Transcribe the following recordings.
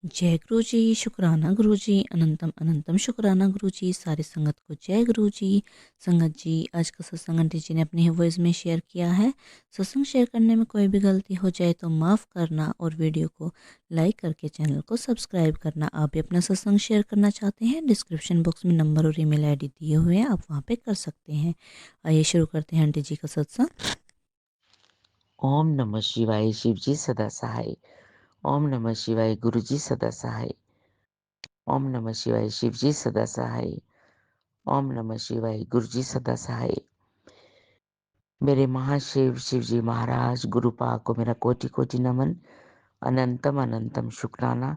जय गुरु जी, शुक्राना गुरु जी, अनंतम अनंतम शुक्राना गुरु जी, सारी संगत को जय गुरु जी। संगत जी, आज का सत्संग आंटी जी ने अपने वॉइस में शेयर किया है। सत्संग शेयर करने में कोई भी गलती हो जाए तो माफ़ करना और वीडियो को लाइक करके चैनल को सब्सक्राइब करना। आप भी अपना सत्संग शेयर करना चाहते हैं, डिस्क्रिप्शन बॉक्स में नंबर और ईमेल आईडी दिए हुए हैं, आप वहाँ पे कर सकते हैं। आइए शुरू करते हैं आंटी जी का सत्संग। ओम नमः शिवाय। शिव जी सदा सहाय। ओम नमः शिवाय। गुरु जी सदा सहाय। ओम नमः शिवाय। शिव जी सदा सहाय। ओम नमः शिवाय। गुरु जी सदा सहाय। मेरे महाशिव शिव जी महाराज गुरु पाक को मेरा कोटि कोटि नमन। अनंतम अनंतम शुक्राना।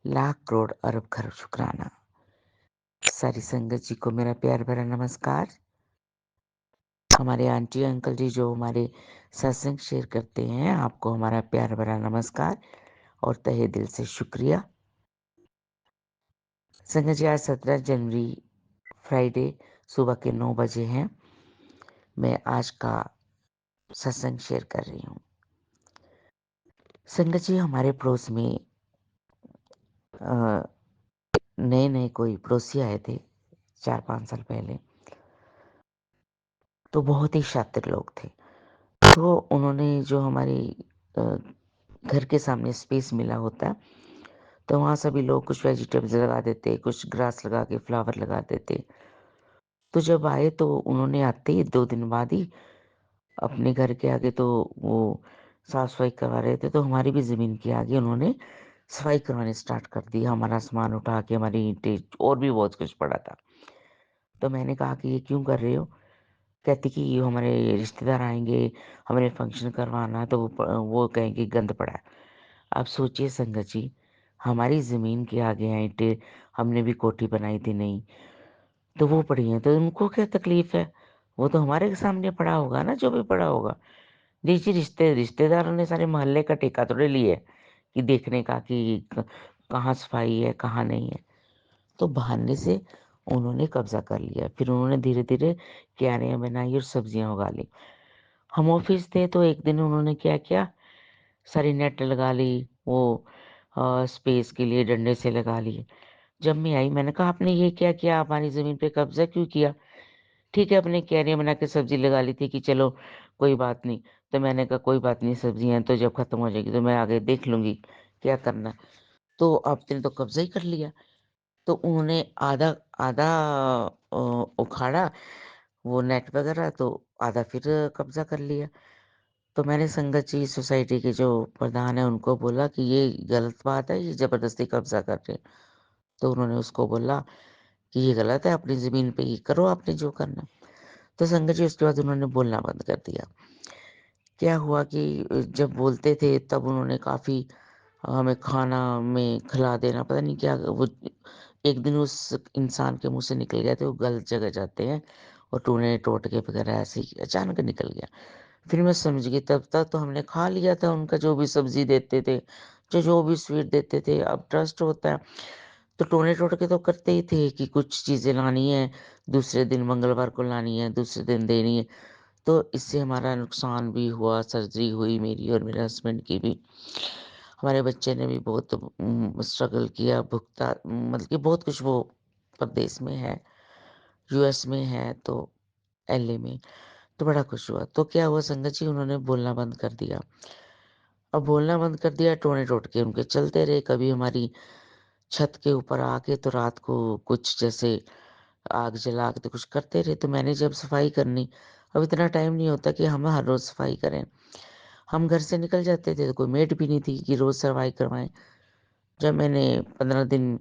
लाख करोड़ अरब खरब शुक्राना। सारी संगत जी को मेरा प्यार भरा नमस्कार। हमारे आंटी अंकल जी जो हमारे सत्संग शेयर करते हैं, आपको हमारा प्यार भरा नमस्कार और तहे दिल से शुक्रिया। संगत जी, आज 17 जनवरी फ्राइडे सुबह के 9 बजे हैं। मैं आज का सत्संग शेयर कर रही हूँ। संगत जी, हमारे पड़ोस में नए नए कोई पड़ोसी आए थे 4-5 साल पहले। तो बहुत ही शातिर लोग थे। तो उन्होंने जो हमारी अ, घर के सामने स्पेस मिला होता है, तो वहाँ सभी लोग कुछ वेजिटेबल्स लगा देते, कुछ ग्रास लगा के फ्लावर लगा देते। तो जब आए तो उन्होंने आते ही 2 दिन बाद ही अपने घर के आगे तो वो साफ-सफाई करवा रहे थे, तो हमारी भी ज़मीन के आगे उन्होंने सफाई करवानी स्टार्ट कर दी। हमारा सामान उठा के, हमारी ईंटें और भी बहुत कुछ पड़ा था। तो मैंने कहा कि, "ये क्यों कर रहे हो?" कहती कि, "ये हमारे रिश्तेदार आएँगे, हमें फंक्शन करवाना है, तो वो कहेंगे गंद पड़ा है।" अब सोचिए संगत जी, हमारी ज़मीन के आगे हैं ईंटें, हमने भी कोठी बनाई थी नई, तो वो पड़ी हैं, तो उनको क्या तकलीफ़ है? वो तो हमारे सामने पड़ा होगा ना, जो भी पड़ा होगा। देखिए रिश्तेदारों ने सारे मोहल्ले का ठेका थोड़ी लिया है कि देखने का कि कहाँ सफाई है, कहाँ नहीं है। तो बहाने से उन्होंने कब्ज़ा कर लिया। फिर उन्होंने धीरे-धीरे क्यारियाँ बनाई और सब्जियाँ उगा ली। हम ऑफ़िस थे तो एक दिन उन्होंने क्या किया, सारी नेट लगा ली, वो स्पेस के लिए डंडे से लगा लिए। जब मैं आई मैंने कहा, "आपने ये क्या किया? हमारी ज़मीन पे कब्ज़ा क्यों किया?" ठीक है, अपने क्यारियाँ बना के सब्ज़ी लगा ली थी कि चलो कोई बात नहीं। तो मैंने कहा कोई बात नहीं, सब्ज़ियाँ तो जब ख़त्म हो जाएगी तो मैं आगे देख लूँगी, क्या करना है। तो आपने तो कब्ज़ा ही कर लिया। तो उन्होंने आधा आधा अ, उखाड़ा वो नेट वग़ैरह, तो आधा फिर कब्ज़ा कर लिया। तो मैंने संगत जी सोसाइटी के जो प्रधान हैं उनको बोला कि ये गलत बात है, ये ज़बरदस्ती कब्ज़ा कर रहे हैं। तो उन्होंने उसको बोला कि ये गलत है, अपनी ज़मीन पे ये करो आपने जो करना है। तो संगत जी उसके बाद उन्होंने बोलना बंद कर दिया। क्या हुआ कि जब बोलते थे तब उन्होंने काफ़ी हमें खाना में खिला देना, पता नहीं क्या वो एक दिन उस इंसान के मुँह से निकल गया था, वो गलत जगह जाते हैं और टूने टोटके वगैरह ऐसे ही अचानक निकल गया। फिर मैं समझ गई तब तक तो हमने खा लिया था उनका जो भी सब्ज़ी देते थे, जो भी स्वीट देते थे। अब ट्रस्ट होता है, तो टोने टोटके तो करते ही थे कि कुछ चीज़ें लानी है, दूसरे दिन मंगलवार को लानी है, दूसरे दिन देनी है। तो इससे हमारा नुकसान भी हुआ, सर्जरी हुई मेरी और मेरे हस्बैंड की भी। हमारे बच्चे ने भी बहुत स्ट्रगल किया, भुगता मतलब कि बहुत कुछ वो परदेस में है, यूएस में है तो एलए में, तो बड़ा खुश हुआ। तो क्या हुआ संगत जी, उन्होंने बोलना बंद कर दिया। अब बोलना बंद कर दिया, टोने-टोटके उनके चलते रहे। कभी हमारी छत के ऊपर आके तो रात को कुछ जैसे आग जला के तो कुछ करते रहे। तो मैंने जब सफाई करनी, अब इतना टाइम नहीं होता कि हम हर रोज़ सफाई करें। हम घर से निकल जाते थे तो कोई मेड भी नहीं थी कि रोज़ सफाई करवाएँ। जब मैंने 15 दिन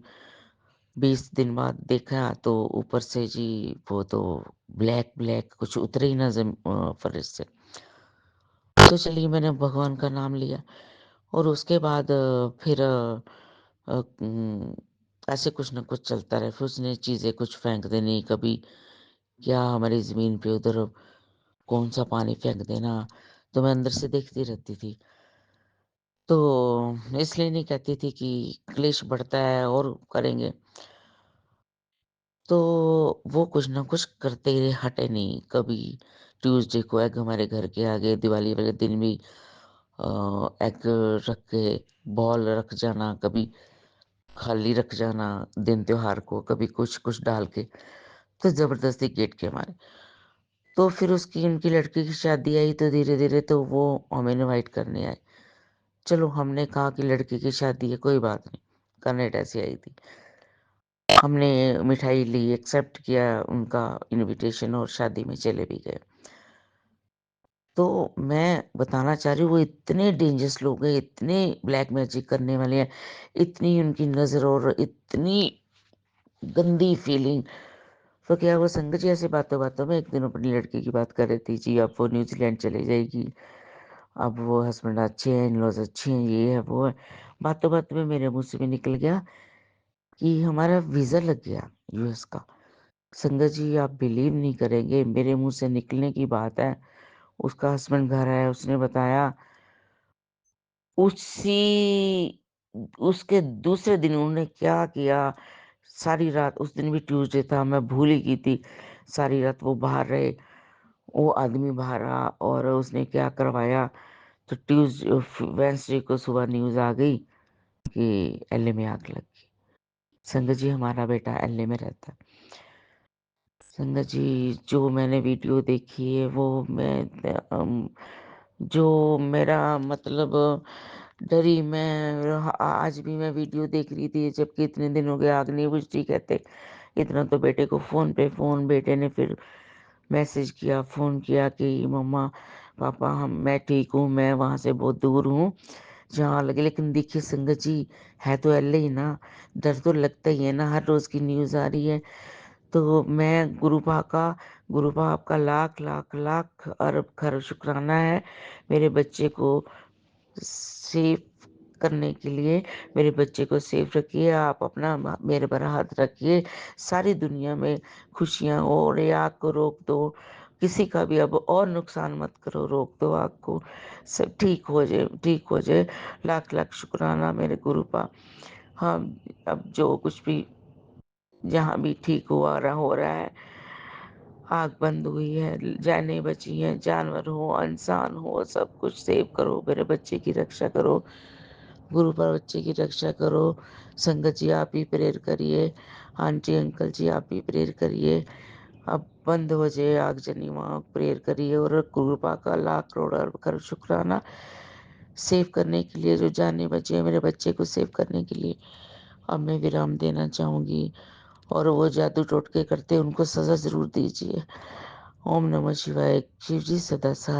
20 दिन बाद देखा तो ऊपर से जी वो तो ब्लैक कुछ उतरे ही ना फर्श से। तो चलिए मैंने भगवान का नाम लिया और उसके बाद फिर ऐसे कुछ न कुछ चलता रहा। फिर उसने चीज़ें कुछ फेंक देनी, कभी क्या हमारी ज़मीन पे उधर कौन-सा पानी फेंक देना, तो मैं अंदर से देखती रहती थी। तो इसलिए नहीं कहती थी कि क्लेश बढ़ता है और करेंगे। तो वो कुछ न कुछ करते ही हटे नहीं। कभी ट्यूसडे को एग हमारे घर के आगे दिवाली वाले दिन भी एग रख के बॉल रख जाना, कभी खाली रख जाना दिन त्योहार को, कभी कुछ डाल के, तो ज़बरदस्ती गेट के मारे। तो फिर उसकी उनकी लड़की की शादी आई तो धीरे-धीरे तो वो हमें इनवाइट करने आए। चलो हमने कहा कि लड़की की शादी है कोई बात नहीं, कनाडा से आई थी। हमने मिठाई ली, एक्सेप्ट किया उनका इन्विटेशन और शादी में चले भी गए। तो मैं बताना चाह रही हूँ वो इतने डेंजरस लोग हैं, इतने ब्लैक मैजिक करने वाले हैं, इतनी उनकी नज़र और इतनी गंदी फीलिंग। तो क्या हुआ संगत जी ऐसे बातों-बातों में एक दिन अपनी लड़की की बात कर रही थी, जी अब वो न्यूज़ीलैंड चली जाएगी, अब वो हस्बैंड अच्छे हैं, इन-लॉज़ अच्छे हैं, ये है, वो है। बातों-बातों में मेरे मुँह से भी निकल गया कि हमारा वीज़ा लग गया यूएस का। संगत जी आप बिलीव नहीं करेंगे मेरे मुँह से निकलने की बात है, उसका हस्बैंड घर आया, उसने बताया उसी उसके दूसरे दिन उन्होंने क्या किया, सारी रात उस दिन भी ट्यूसडे था, मैं भूल ही गई थी। सारी रात वो बाहर रहे, वो आदमी बाहर रहा और उसने क्या करवाया, तो वेडनेसडे को सुबह न्यूज़ आ गई कि एलए में आग लग गई। संगत जी हमारा बेटा एलए में रहता है। संगत जी जो मैंने वीडियो देखी है वो जो मेरा मतलब डरी मैं आज भी मैं वीडियो देख रही थी जबकि इतने दिन हो गए आग नहीं बुझती कहते। इतना तो बेटे को फ़ोन पे फ़ोन बेटे ने फिर मैसेज किया, फ़ोन किया कि मम्मा, पापा मैं ठीक हूँ, मैं वहाँ से बहुत दूर हूँ, जहाँ लगे लेकिन देखिए संगत जी है तो एल्ले ही ना, डर तो लगता ही है ना, हर रोज़ की न्यूज़ आ रही है। तो मैं गुरुपा आपका लाख, लाख, लाख अरब खरब शुक्राना है, मेरे बच्चे को सेफ करने के लिए। मेरे बच्चे को सेफ रखिए, आप अपना मेरे पर हाथ रखिए, सारी दुनिया में खुशियाँ हो और ये आग को रोक दो, किसी का भी अब और नुकसान मत करो, रोक दो आग को, सब ठीक हो जाए, ठीक हो जाए। लाख लाख शुक्राना मेरे गुरुपा। हाँ, अब जो कुछ भी जहाँ भी ठीक हुआ रहा हो रहा है, आग बंद हुई है, जानें बची हैं, जानवर हो, इंसान हो, सब कुछ सेव करो, मेरे बच्चे की रक्षा करो। गुरु पर बच्चे की रक्षा करो। संगत जी आप ही प्रेयर करिए, आंटी अंकल जी आप ही प्रेयर करिए। अब बंद हो जाए आगजनी वहाँ प्रेयर करिए और कृपा का लाख करोड़ अरब खरब शुक्राना। सेव करने के लिए जो जाने बचे हैं मेरे बच्चे को सेव करने के लिए अब मैं विराम देना चाहूँगी और वो जादू टोटके करते हैं उनको सज़ा ज़रूर दीजिए। ओम नमः शिवाय। शिव जी सदा साथ